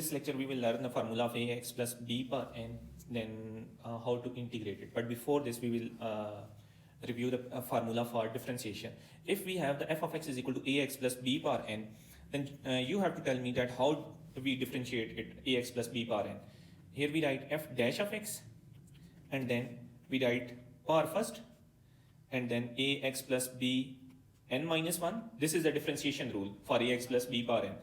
this lecture we will learn the formula of ax plus b power n, then how to integrate it. But before this we will review the formula for differentiation. If we have the f of x is equal to ax plus b power n, then you have to tell me that how we differentiate it ax plus b power n. Here we write f dash of x, and then we write power first, and then ax plus b n minus 1. This is the differentiation rule for ax plus b power n.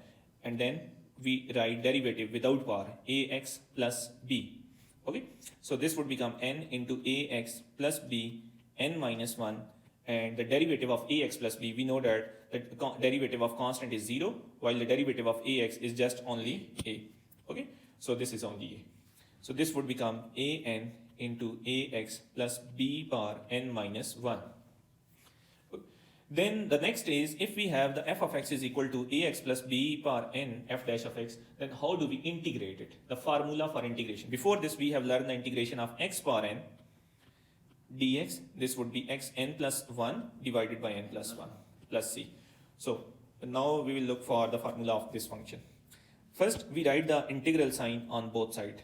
And then we write derivative without power, ax plus b. Okay, so this would become n into ax plus b n minus 1, and the derivative of ax plus b, we know that the derivative of constant is 0, while the derivative of ax is just only a. Okay, so this is only a. So this would become an into ax plus b power n minus 1. Then the next is, if we have the f of x is equal to ax plus b power n f dash of x, then how do we integrate it? The formula for integration. Before this we have learned the integration of x power n dx. This would be x n plus 1 divided by n plus 1 plus c. So now we will look for the formula of this function. First we write the integral sign on both sides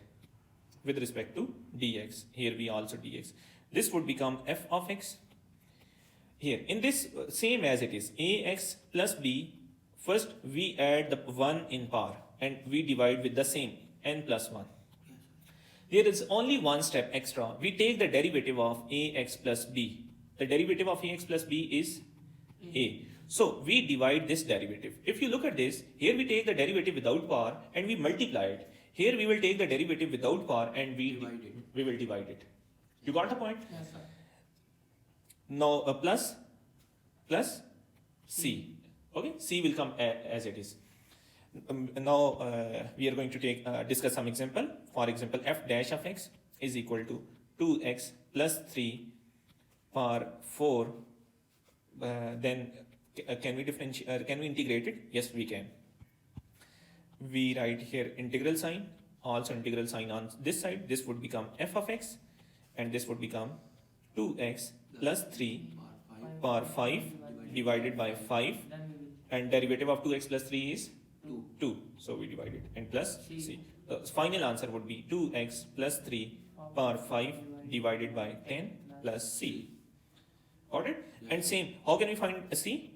with respect to dx. Here we also dx. This would become f of x. Here in this same as it is ax plus b, first we add the 1 in power and we divide with the same n plus 1. There is only one step extra. We take the derivative of ax plus b. The derivative of ax plus b is a. So we divide this derivative. If you look at this, here we take the derivative without power and we multiply it. Here we will take the derivative without power and we will divide it. You got the point? Yes, sir. Now plus c. Okay, c will come as it is. Now we are going to take discuss some example. For example, f dash of x is equal to 2x plus 3 power 4. Then can we differentiate? Can we integrate it? Yes, we can. We write here integral sign, also integral sign on this side. This would become f of x, and this would become 2x plus 3 power 5 divided by 5, and derivative of 2x plus 3 is 2. So we divide it, and plus c. The final answer would be 2x plus 3 power 5 divided by 10 plus c. Got it? And same, how can we find c?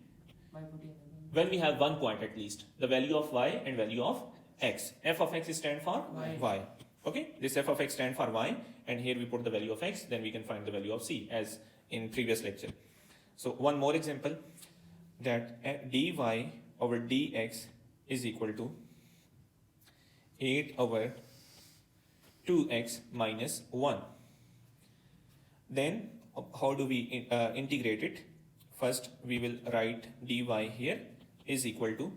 When we have one point at least, the value of y and value of x. F of x stands for y. Okay, this f of x stands for y, and here we put the value of x, then we can find the value of c as in previous lecture. So one more example, that dy over dx is equal to 8 over 2x minus 1. Then how do we integrate it? First we will write dy here is equal to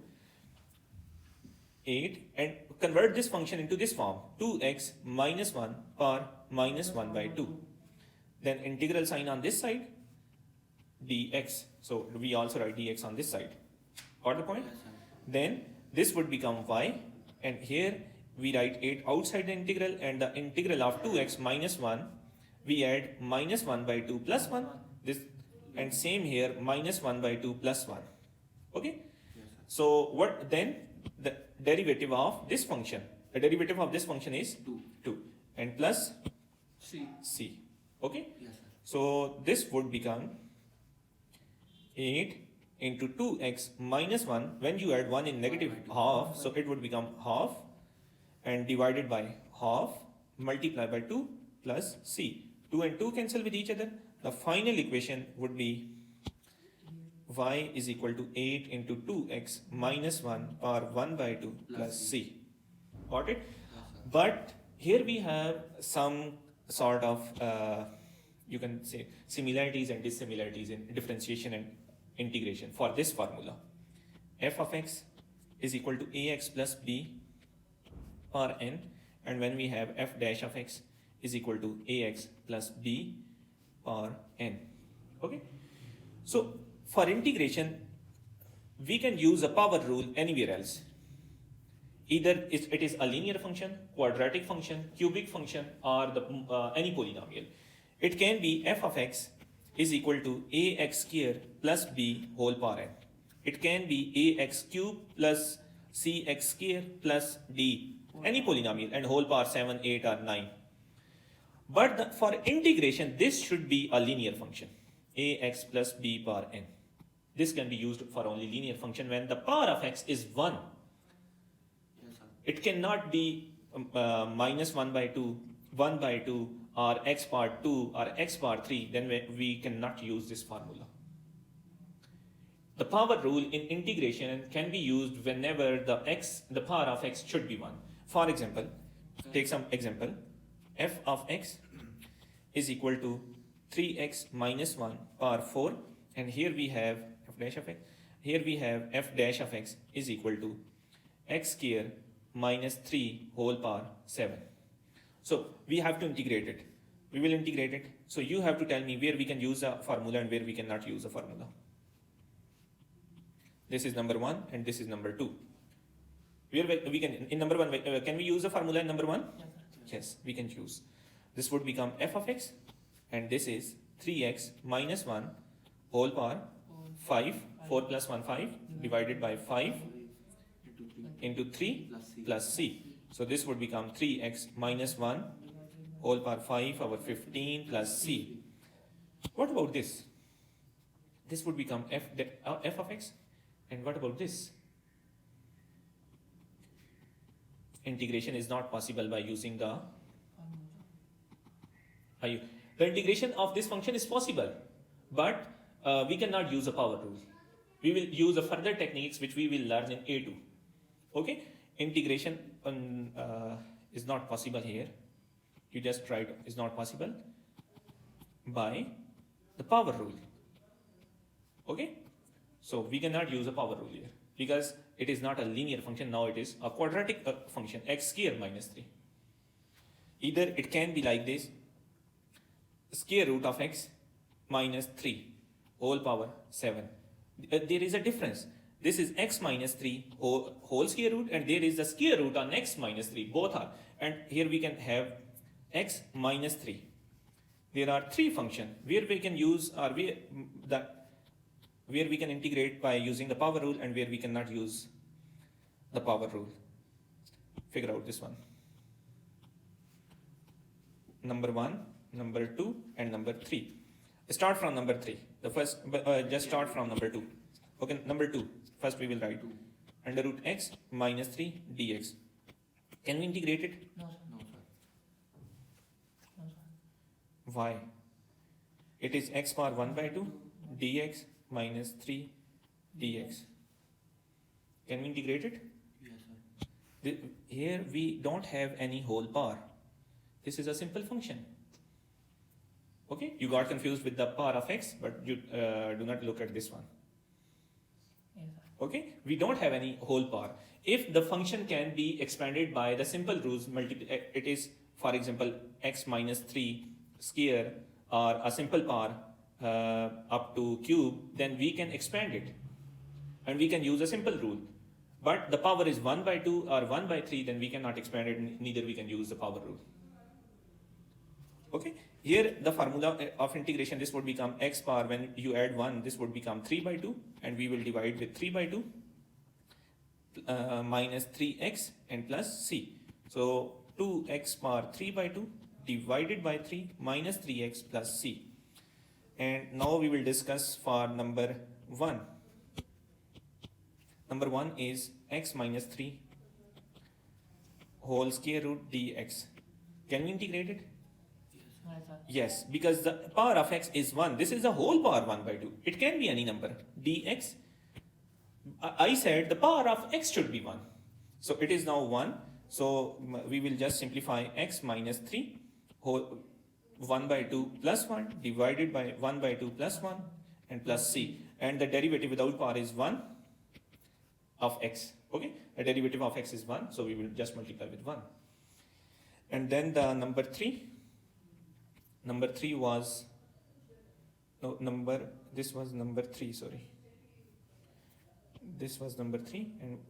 8 and convert this function into this form, 2x minus 1 power minus 1 by 2. Then integral sign on this side, dx. So we also write dx on this side. Got the point? Then this would become y, and here we write 8 outside the integral, and the integral of 2x minus 1, we add minus 1 by 2 plus 1. This, and same here, minus 1 by 2 plus 1. Okay? So what then? The derivative of this function. The derivative of this function is 2 and plus c. Okay? Yes, sir. So this would become 8 into 2x minus 1. When you add 1 in negative half, so it would become half, and divided by half, multiply by 2 plus c. 2 and 2 cancel with each other. The final equation would be y is equal to 8 into 2x minus 1 power 1 by 2 plus c. Got it? But here we have some sort of, you can say, similarities and dissimilarities in differentiation and integration for this formula. F of x is equal to ax plus b power n, and when we have f dash of x is equal to ax plus b power n. Okay? So for integration, we can use a power rule anywhere else. Either it is a linear function, quadratic function, cubic function, or the any polynomial. It can be f of x is equal to ax square plus b whole power n. It can be ax cube plus cx square plus d any polynomial, and whole power 7, 8 or 9. But for integration, this should be a linear function, ax plus b power n. This can be used for only linear function when the power of x is 1. Yes, sir. It cannot be minus 1 by 2, 1 by 2, or x power 2 or x power 3, then we cannot use this formula. The power rule in integration can be used whenever the power of x should be 1. For example, take some example. F of x is equal to 3x minus 1 power 4, and here we have f dash of x. Here we have f dash of x is equal to x square minus 3 whole power 7. So we have to integrate it. We will integrate it. So you have to tell me where we can use a formula and where we cannot use a formula. This is number 1 and this is number 2. Where we can, in number 1, can we use a formula in number 1? Yes, we can use. This would become f of x, and this is 3x minus 1 whole power 5, 4 plus 1, 5, divided by 5 into 3 plus c. So this would become 3x minus 1 whole power 5 over 15 plus c. What about this? This would become f of x. And what about this? Integration is not possible by using the integration of this function is possible, but we cannot use a power rule. We will use a further techniques which we will learn in A2. Okay, integration is not possible here. You just tried, is not possible by the power rule. Okay, so we cannot use a power rule here because it is not a linear function. Now it is a quadratic function, x square minus 3. Either it can be like this, square root of x minus 3 whole power 7. There is a difference. This is x minus 3 whole square root, and there is the square root on x minus 3. Both are. And here we can have x minus 3. There are three functions where we can use, or where we can integrate by using the power rule, and where we cannot use the power rule. Figure out this one. Number 1, number 2, and number 3. Start from number 3. The first, just start from number 2. Okay, number 2. First we will write under root x minus 3 dx. Can we integrate it? No, sir. No, sir. No, sir. Why? It is x power 1 by 2 dx minus 3 dx. Can we integrate it? Yes, sir. Here we don't have any whole power. This is a simple function. Okay, you got confused with the power of x, but you do not look at this one. Yes, sir. Okay, we don't have any whole power. If the function can be expanded by the simple rules, it is, for example, x minus 3 square or a simple power up to cube, then we can expand it and we can use a simple rule. But the power is 1 by 2 or 1 by 3, then we cannot expand it, neither we can use the power rule. Okay, here the formula of integration, this would become x power, when you add 1, this would become 3 by 2, and we will divide with 3 by 2 minus 3x and plus c. So 2x power 3 by 2 divided by 3 minus 3x plus c. And now we will discuss for number 1. Number 1 is x minus 3 whole square root dx. Can we integrate it? Yes, sir. Yes, because the power of x is 1. This is the whole power 1 by 2. It can be any number. Dx, I said the power of x should be 1. So it is now 1. So we will just simplify x minus 3 whole 1 by 2 plus 1 divided by 1 by 2 plus 1 and plus c. And the derivative without power is 1 of x. Okay, the derivative of x is 1. So we will just multiply with 1. And then the number 3. Number 3 was, this was number 3, sorry. This was number 3 and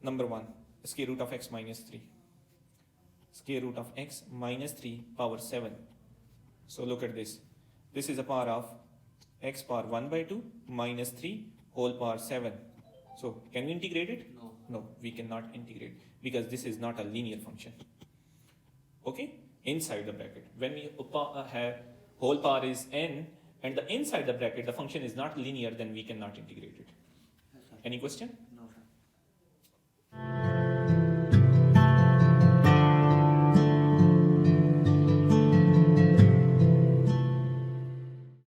number 1, square root of x minus 3. Square root of x minus 3 power 7. So look at this. This is a power of x power 1 by 2 minus 3 whole power 7. So can we integrate it? No. No, we cannot integrate because this is not a linear function. Okay, inside the bracket. When we have whole power is n and the inside the bracket the function is not linear, then we cannot integrate it. Yes, sir. Any question?